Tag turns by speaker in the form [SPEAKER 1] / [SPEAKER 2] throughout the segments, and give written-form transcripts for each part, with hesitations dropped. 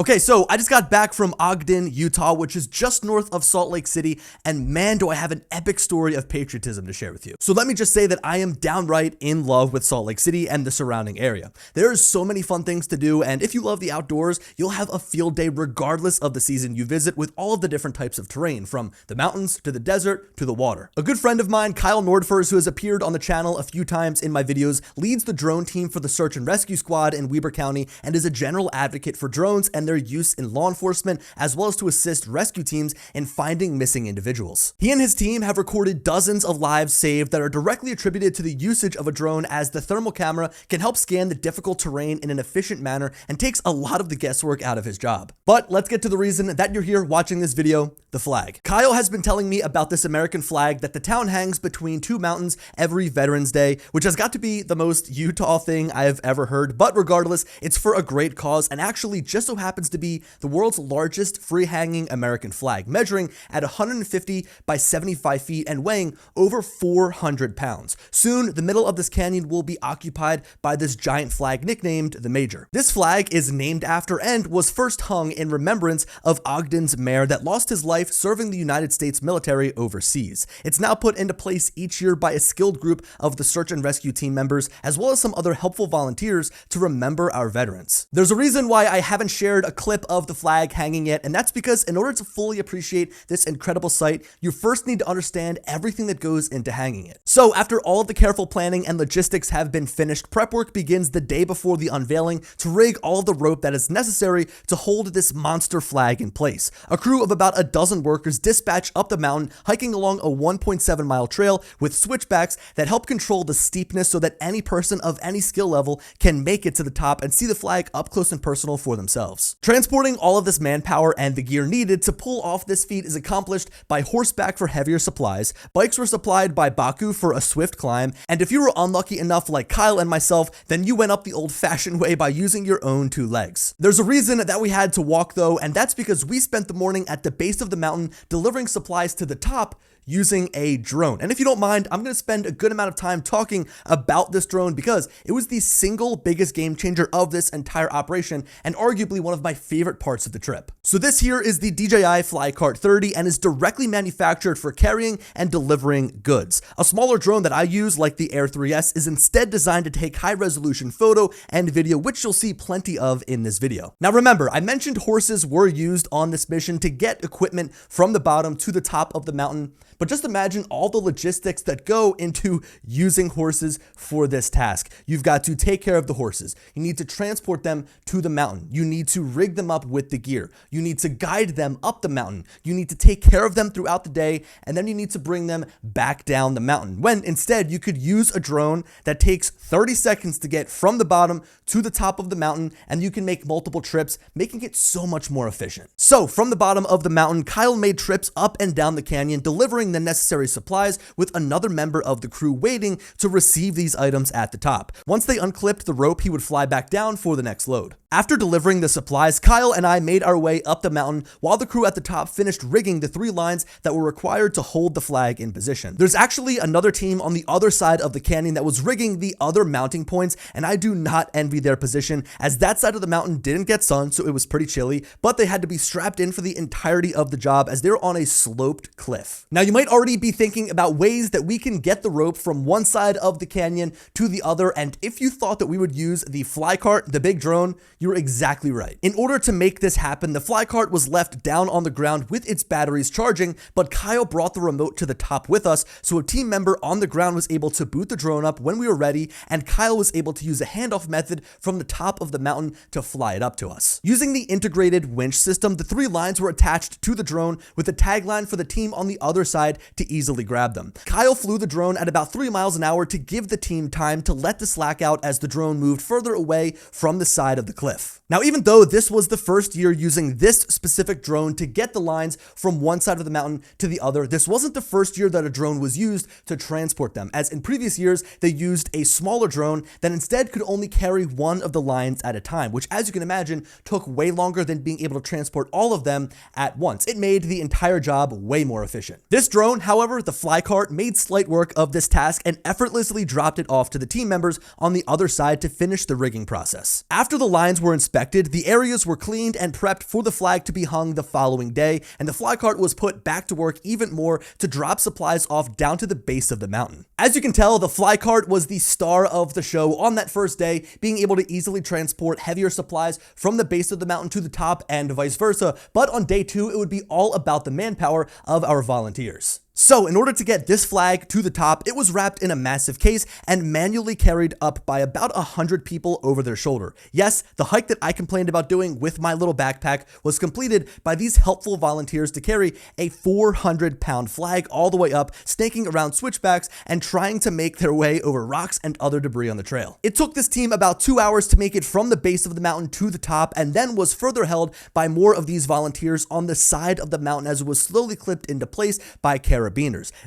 [SPEAKER 1] Okay, so I just got back from Ogden, Utah, which is just north of Salt Lake City, and man, do I have an epic story of patriotism to share with you. So let me just say that I am downright in love with Salt Lake City and the surrounding area. There's so many fun things to do, and if you love the outdoors, you'll have a field day regardless of the season you visit with all of the different types of terrain, from the mountains to the desert to the water. A good friend of mine, Kyle Nordfors, who has appeared on the channel a few times in my videos, leads the drone team for the Search and Rescue Squad in Weber County and is a general advocate for drones and their use in law enforcement, as well as to assist rescue teams in finding missing individuals. He and his team have recorded dozens of lives saved that are directly attributed to the usage of a drone, as the thermal camera can help scan the difficult terrain in an efficient manner and takes a lot of the guesswork out of his job. But let's get to the reason that you're here watching this video, the flag. Kyle has been telling me about this American flag that the town hangs between two mountains every Veterans Day, which has got to be the most Utah thing I have ever heard, but regardless, it's for a great cause and actually just so happens to be the world's largest free-hanging American flag, measuring at 150 by 75 feet and weighing over 400 pounds. Soon, the middle of this canyon will be occupied by this giant flag nicknamed the Major. This flag is named after and was first hung in remembrance of Ogden's mayor that lost his life serving the United States military overseas. It's now put into place each year by a skilled group of the search and rescue team members, as well as some other helpful volunteers to remember our veterans. There's a reason why I haven't shared a clip of the flag hanging yet, and that's because in order to fully appreciate this incredible sight, you first need to understand everything that goes into hanging it. So after all of the careful planning and logistics have been finished, prep work begins the day before the unveiling to rig all of the rope that is necessary to hold this monster flag in place. A crew of about a dozen workers dispatch up the mountain, hiking along a 1.7-mile trail with switchbacks that help control the steepness so that any person of any skill level can make it to the top and see the flag up close and personal for themselves. Transporting all of this manpower and the gear needed to pull off this feat is accomplished by horseback for heavier supplies. Bikes were supplied by Baku for a swift climb, and if you were unlucky enough like Kyle and myself, then you went up the old-fashioned way by using your own two legs. There's a reason that we had to walk though, and that's because we spent the morning at the base of the mountain delivering supplies to the top using a drone. And if you don't mind, I'm going to spend a good amount of time talking about this drone because it was the single biggest game changer of this entire operation and arguably one of my favorite parts of the trip. So this here is the DJI Flycart 30 and is directly manufactured for carrying and delivering goods. A smaller drone that I use, like the Air 3S, is instead designed to take high resolution photo and video, which you'll see plenty of in this video. Now remember, I mentioned horses were used on this mission to get equipment from the bottom to the top of the mountain. But just imagine all the logistics that go into using horses for this task. You've got to take care of the horses. You need to transport them to the mountain. You need to rig them up with the gear. You need to guide them up the mountain. You need to take care of them throughout the day, and then you need to bring them back down the mountain. When instead you could use a drone that takes 30 seconds to get from the bottom to the top of the mountain, and you can make multiple trips, making it so much more efficient. So from the bottom of the mountain, Kyle made trips up and down the canyon, delivering the necessary supplies with another member of the crew waiting to receive these items at the top. Once they unclipped the rope, he would fly back down for the next load. After delivering the supplies, Kyle and I made our way up the mountain while the crew at the top finished rigging the 3 lines that were required to hold the flag in position. There's actually another team on the other side of the canyon that was rigging the other mounting points, and I do not envy their position as that side of the mountain didn't get sun, so it was pretty chilly, but they had to be strapped in for the entirety of the job as they're on a sloped cliff. Now you might already be thinking about ways that we can get the rope from one side of the canyon to the other, and if you thought that we would use the Flycart, the big drone, you're exactly right. In order to make this happen, the Flycart was left down on the ground with its batteries charging, but Kyle brought the remote to the top with us, so a team member on the ground was able to boot the drone up when we were ready, and Kyle was able to use a handoff method from the top of the mountain to fly it up to us. Using the integrated winch system, the 3 lines were attached to the drone with a tagline for the team on the other side to easily grab them. Kyle flew the drone at about 3 miles an hour to give the team time to let the slack out as the drone moved further away from the side of the cliff. Now, even though this was the first year using this specific drone to get the lines from one side of the mountain to the other, this wasn't the first year that a drone was used to transport them, as in previous years, they used a smaller drone that instead could only carry one of the lines at a time, which, as you can imagine, took way longer than being able to transport all of them at once. It made the entire job way more efficient. This drone, however, the fly cart made slight work of this task and effortlessly dropped it off to the team members on the other side to finish the rigging process. After the lines were inspected, the areas were cleaned and prepped for the flag to be hung the following day, and the fly cart was put back to work even more to drop supplies off down to the base of the mountain. As you can tell, the fly cart was the star of the show on that first day, being able to easily transport heavier supplies from the base of the mountain to the top and vice versa, but on day 2, it would be all about the manpower of our volunteers. So in order to get this flag to the top, it was wrapped in a massive case and manually carried up by about 100 people over their shoulder. Yes, the hike that I complained about doing with my little backpack was completed by these helpful volunteers to carry a 400-pound flag all the way up, snaking around switchbacks and trying to make their way over rocks and other debris on the trail. It took this team about 2 hours to make it from the base of the mountain to the top, and then was further held by more of these volunteers on the side of the mountain as it was slowly clipped into place by carabiners.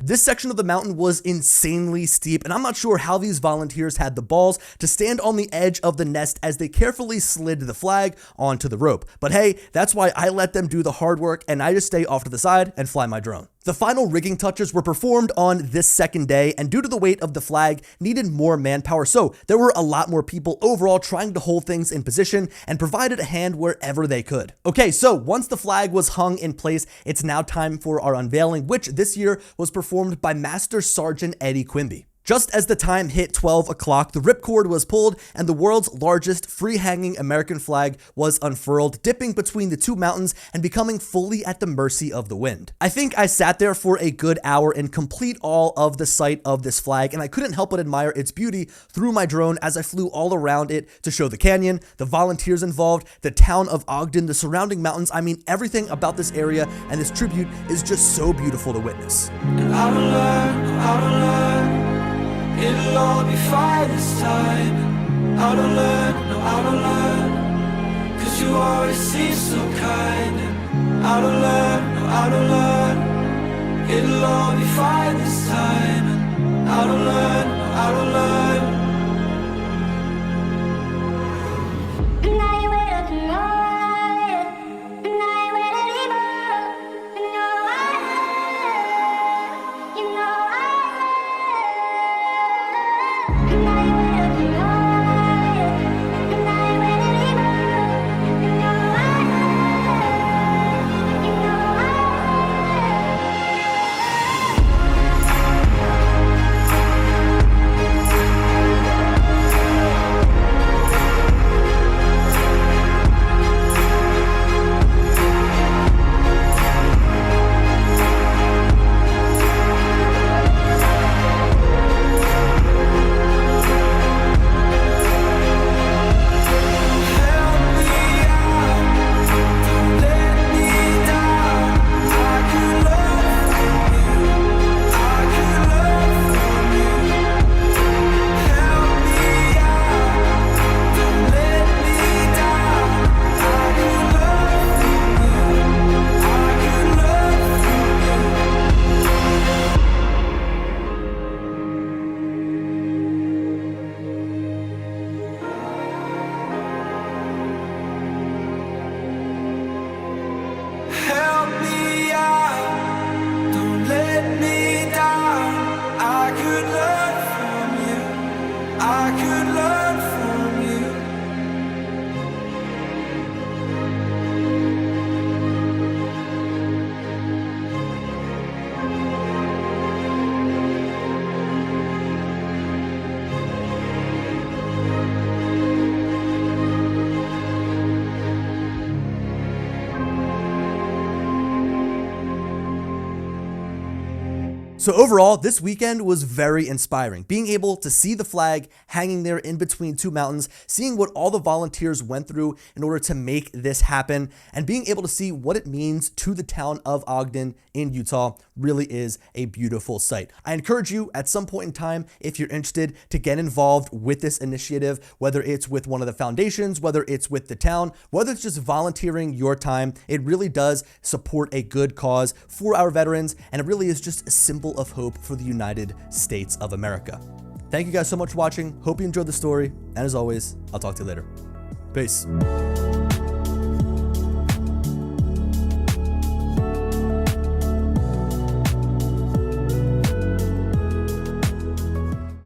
[SPEAKER 1] This section of the mountain was insanely steep, and I'm not sure how these volunteers had the balls to stand on the edge of the nest as they carefully slid the flag onto the rope. But hey, that's why I let them do the hard work and I just stay off to the side and fly my drone. The final rigging touches were performed on this second day, and due to the weight of the flag, needed more manpower, so there were a lot more people overall trying to hold things in position and provided a hand wherever they could. Okay, so once the flag was hung in place, it's now time for our unveiling, which this year was performed by Master Sergeant Eddie Quimby. Just as the time hit 12 o'clock, the ripcord was pulled and the world's largest free-hanging American flag was unfurled, dipping between the two mountains and becoming fully at the mercy of the wind. I think I sat there for a good hour in complete awe of the sight of this flag, and I couldn't help but admire its beauty through my drone as I flew all around it to show the canyon, the volunteers involved, the town of Ogden, the surrounding mountains. I mean, everything about this area and this tribute is just so beautiful to witness.
[SPEAKER 2] And I don't learn. It'll all be fine this time. I don't learn, cause you always seem so kind. And I don't learn, it'll all be fine this time. And I don't learn.
[SPEAKER 1] So overall, this weekend was very inspiring. Being able to see the flag hanging there in between two mountains, seeing what all the volunteers went through in order to make this happen, and being able to see what it means to the town of Ogden in Utah really is a beautiful sight. I encourage you at some point in time, if you're interested, to get involved with this initiative, whether it's with one of the foundations, whether it's with the town, whether it's just volunteering your time. It really does support a good cause for our veterans, and it really is just a symbol of hope for the United States of America. Thank you guys so much for watching. Hope you enjoyed the story, and as always, I'll talk to you later. Peace.